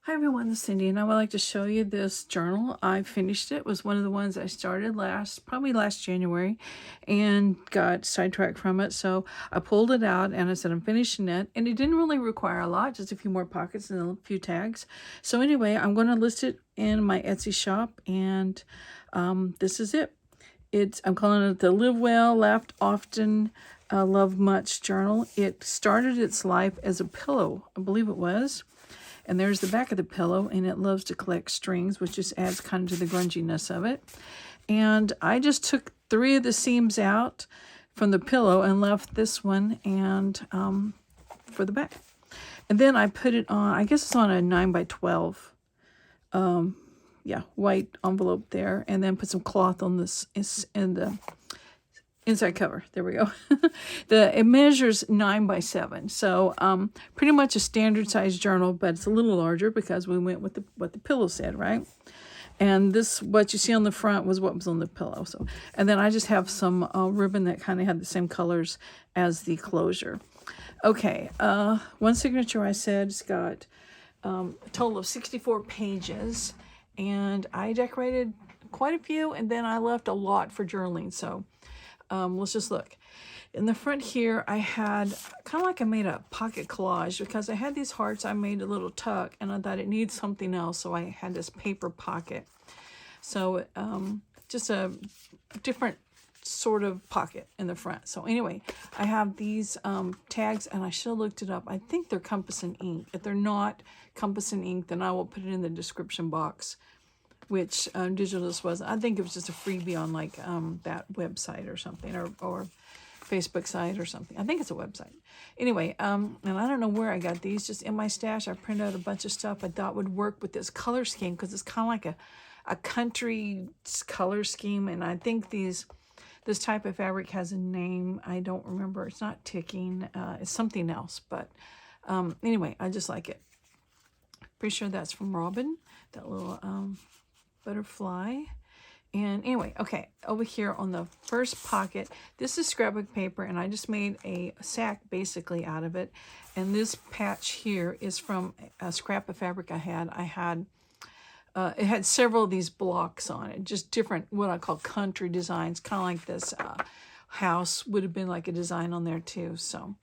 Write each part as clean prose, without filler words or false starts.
Hi everyone, this is Cindy, and I would like to show you this journal. I finished it. It was one of the ones I started probably last January, and got sidetracked from it. So I pulled it out and I said I'm finishing it, and it didn't really require a lot, just a few more pockets and a few tags. So anyway, I'm going to list it in my Etsy shop, and this is it. I'm calling it the Live Well, Laughed Often, Love Much journal. It started its life as a pillow, I believe it was. And there's the back of the pillow, and it loves to collect strings, which just adds kind of to the grunginess of it. And I just took 3 of the seams out from the pillow and left this one and for the back. And then I put it on, I guess it's on a 9 by 12, white envelope there, and then put some cloth on this in the inside cover. There we go. It measures 9 by 7, so pretty much a standard size journal, but it's a little larger because we went with what the pillow said, right? And this, what you see on the front, was what was on the pillow. So, and then I just have some ribbon that kind of had the same colors as the closure. Okay, one signature I said it's got a total of 64 pages, and I decorated quite a few, and then I left a lot for journaling. So let's just look. In the front here, I had kind of like I made a pocket collage because I had these hearts. I made a little tuck, and I thought it needs something else, so I had this paper pocket. So just a different sort of pocket in the front. So anyway, I have these tags, and I should have looked it up. I think they're compass and ink. If they're not compass and ink, then I will put it in the description box, which digital this was. I think it was just a freebie on like that website or something, or Facebook site or something. I think it's a website. Anyway, and I don't know where I got these. Just in my stash, I printed out a bunch of stuff I thought would work with this color scheme, because it's kind of like a country color scheme. And I think this type of fabric has a name. I don't remember. It's not ticking. It's something else. But anyway, I just like it. Pretty sure that's from Robin, that little butterfly. And anyway, okay, over here on the first pocket, this is scrapbook paper, and I just made a sack basically out of it. And this patch here is from a scrap of fabric I had. It had several of these blocks on it, just different, what I call country designs, kind of like this house would have been like a design on there too. So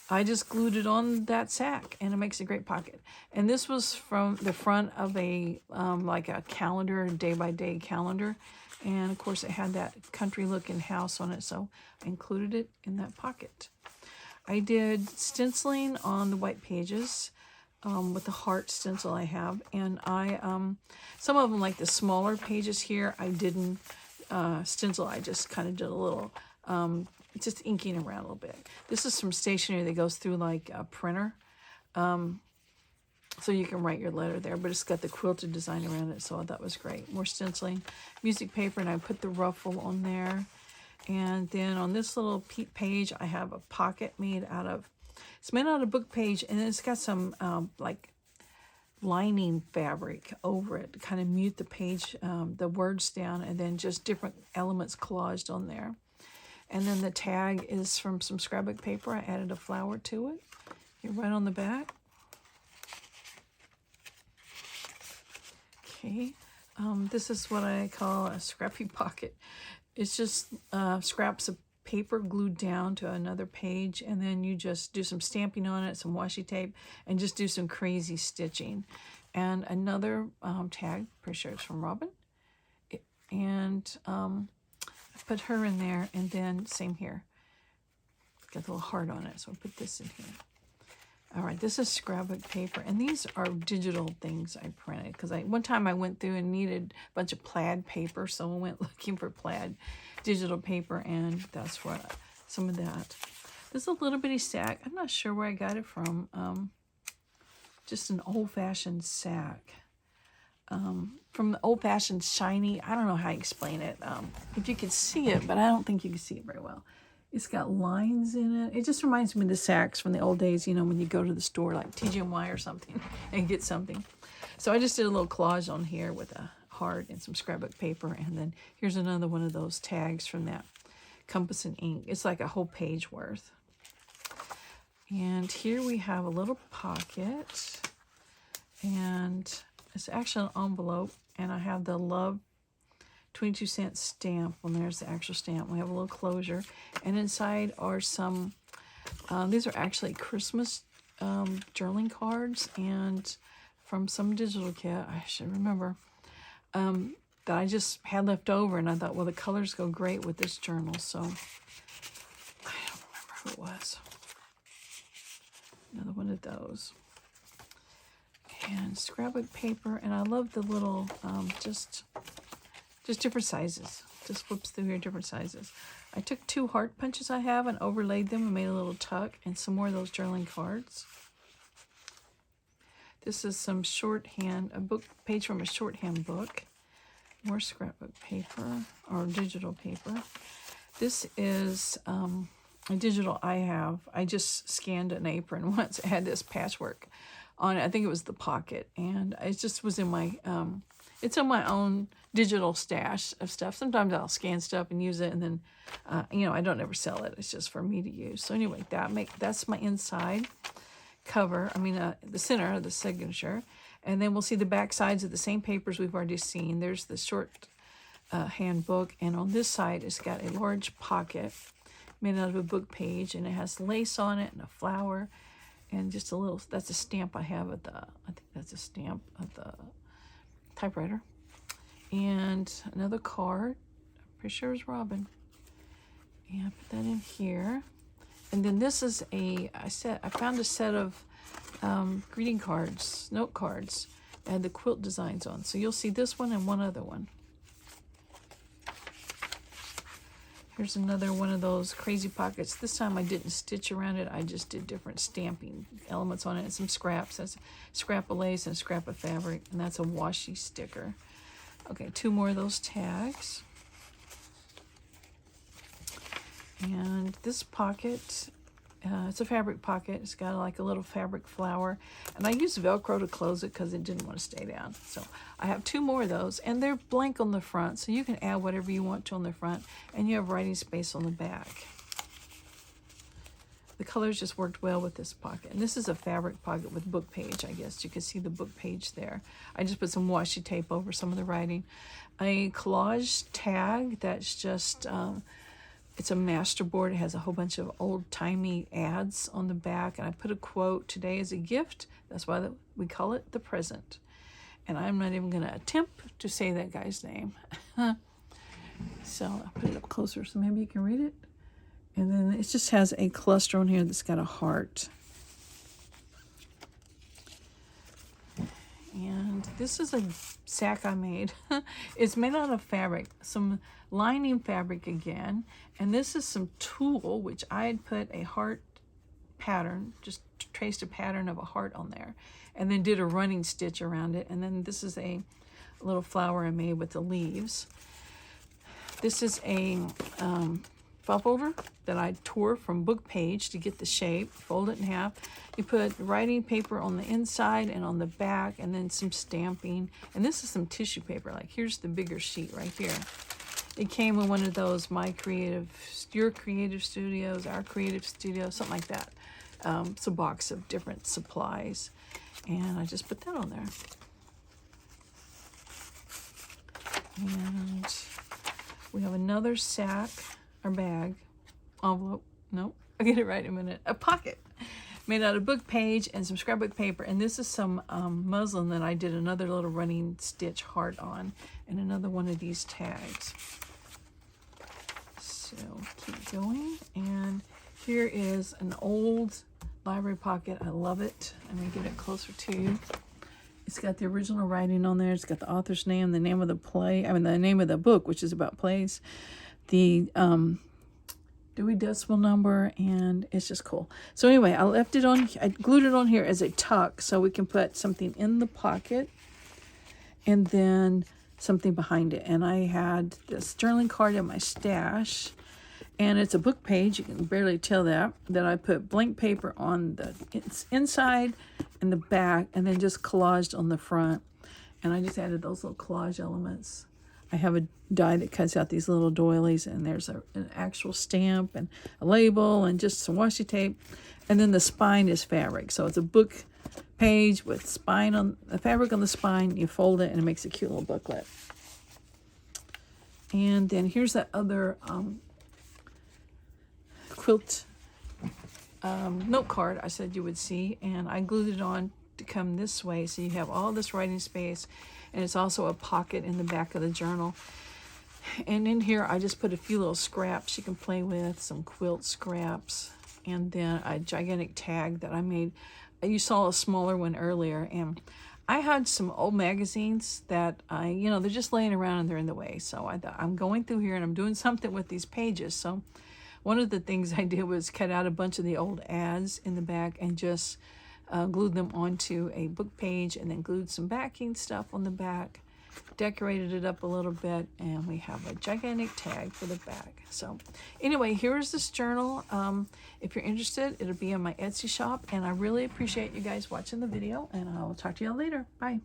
I just glued it on that sack, and it makes a great pocket. And this was from the front of a like a calendar, day-by-day calendar. And of course it had that country looking house on it, so I included it in that pocket. I did stenciling on the white pages with the heart stencil I have. And I some of them, like the smaller pages here, I didn't stencil. I just kind of did a little just inking around a little bit. This is some stationery that goes through like a printer. So you can write your letter there, but it's got the quilted design around it, so that was great. More stenciling. Music paper, and I put the ruffle on there. And then on this little page, I have a pocket it's made out of book page, and it's got some like lining fabric over it to kind of mute the page, the words down, and then just different elements collaged on there. And then the tag is from some scrapbook paper. I added a flower to it. Here, right on the back. Okay. This is what I call a scrappy pocket. It's just scraps of paper glued down to another page, and then you just do some stamping on it, some washi tape, and just do some crazy stitching. And another tag, pretty sure it's from Robin. I put her in there, and then same here. Got a little heart on it, so I put this in here. All right, this is scrapbook paper, and these are digital things I printed, because one time I went through and needed a bunch of plaid paper, so I went looking for plaid digital paper, and that's what some of that. There's a little bitty sack. I'm not sure where I got it from. Just an old-fashioned sack. From the old-fashioned shiny, I don't know how to explain it. If you could see it, but I don't think you can see it very well. It's got lines in it. It just reminds me of the sacks from the old days, you know, when you go to the store like TGMY or something and get something. So I just did a little collage on here with a heart and some scrapbook paper. And then here's another one of those tags from that compass and ink. It's like a whole page worth. And here we have a little pocket. And it's actually an envelope, and I have the Love 22-cent stamp. Well, there's the actual stamp. We have a little closure, and inside are some, these are actually Christmas journaling cards, and from some digital kit, I should remember, that I just had left over, and I thought, well, the colors go great with this journal, so I don't remember who it was. Another one of those. And scrapbook paper, and I love the little, just different sizes. Just flips through here, different sizes. I took 2 heart punches I have and overlaid them and made a little tuck, and some more of those journaling cards. This is some shorthand, a book page from a shorthand book. More scrapbook paper, or digital paper. This is a digital I have. I just scanned an apron once. It had this patchwork on it. I think it was the pocket, and it just was in my, it's in my own digital stash of stuff. Sometimes I'll scan stuff and use it, and then, you know, I don't ever sell it. It's just for me to use. So anyway, that's my inside cover. I mean, the center of the signature. And then we'll see the back sides of the same papers we've already seen. There's the short handbook, and on this side it's got a large pocket made out of a book page, and it has lace on it and a flower, and just a little, that's a stamp I have at the, I think that's a stamp at the typewriter. And another card, I'm pretty sure it's Robin. And put that in here. And then this is I found a set of greeting cards, note cards, that had the quilt designs on. So you'll see this one and one other one. Here's another one of those crazy pockets. This time I didn't stitch around it. I just did different stamping elements on it and some scraps. That's a scrap of lace and a scrap of fabric, and that's a washi sticker. Okay, 2 more of those tags. And this pocket, it's a fabric pocket. It's got like a little fabric flower. And I used Velcro to close it because it didn't want to stay down. So I have 2 more of those. And they're blank on the front. So you can add whatever you want to on the front. And you have writing space on the back. The colors just worked well with this pocket. And this is a fabric pocket with book page, I guess. You can see the book page there. I just put some washi tape over some of the writing. A collage tag that's just... it's a master board. It has a whole bunch of old-timey ads on the back. And I put a quote, "Today is a gift." That's why we call it the present. And I'm not even going to attempt to say that guy's name. So I'll put it up closer so maybe you can read it. And then it just has a cluster on here that's got a heart. And this is a sack I made. It's made out of fabric, some lining fabric again. And this is some tulle, which I had put a heart pattern, just traced a pattern of a heart on there. And then did a running stitch around it. And then this is a little flower I made with the leaves. This is a file folder that I tore from book page to get the shape, fold it in half. You put writing paper on the inside and on the back, and then some stamping. And this is some tissue paper. Like, here's the bigger sheet right here. It came in one of those your creative studios, our creative studio, something like that. It's a box of different supplies. And I just put that on there. And we have another sack, or bag, envelope, nope, I'll get it right in a minute, a pocket made out of book page and some scrapbook paper. And this is some muslin that I did another little running stitch heart on, and another one of these tags. So keep going. And here is an old library pocket. I love it. I'm gonna get it closer to you. It's got the original writing on there. It's got the author's name, the name of the play, the name of the book, which is about plays, the Dewey Decimal number, and it's just cool. So anyway, I glued it on here as a tuck so we can put something in the pocket and then something behind it. And I had this journaling card in my stash, and it's a book page. You can barely tell that I put blank paper on the inside and the back, and then just collaged on the front. And I just added those little collage elements. I have a die that cuts out these little doilies, and there's an actual stamp and a label and just some washi tape. And then the spine is fabric. So it's a book page with spine on the fabric on the spine. You fold it and it makes a cute little booklet. And then here's that other quilt note card I said you would see, and I glued it on to come this way, so you have all this writing space, and it's also a pocket in the back of the journal. And in here I just put a few little scraps you can play with, some quilt scraps, and then a gigantic tag that I made. You saw a smaller one earlier, and I had some old magazines that they're just laying around and they're in the way. So I thought, I'm going through here and I'm doing something with these pages. So one of the things I did was cut out a bunch of the old ads in the back and just glued them onto a book page, and then glued some backing stuff on the back, decorated it up a little bit, and we have a gigantic tag for the back. So anyway, here's this journal. If you're interested, it'll be in my Etsy shop, and I really appreciate you guys watching the video, and I'll talk to y'all later. Bye.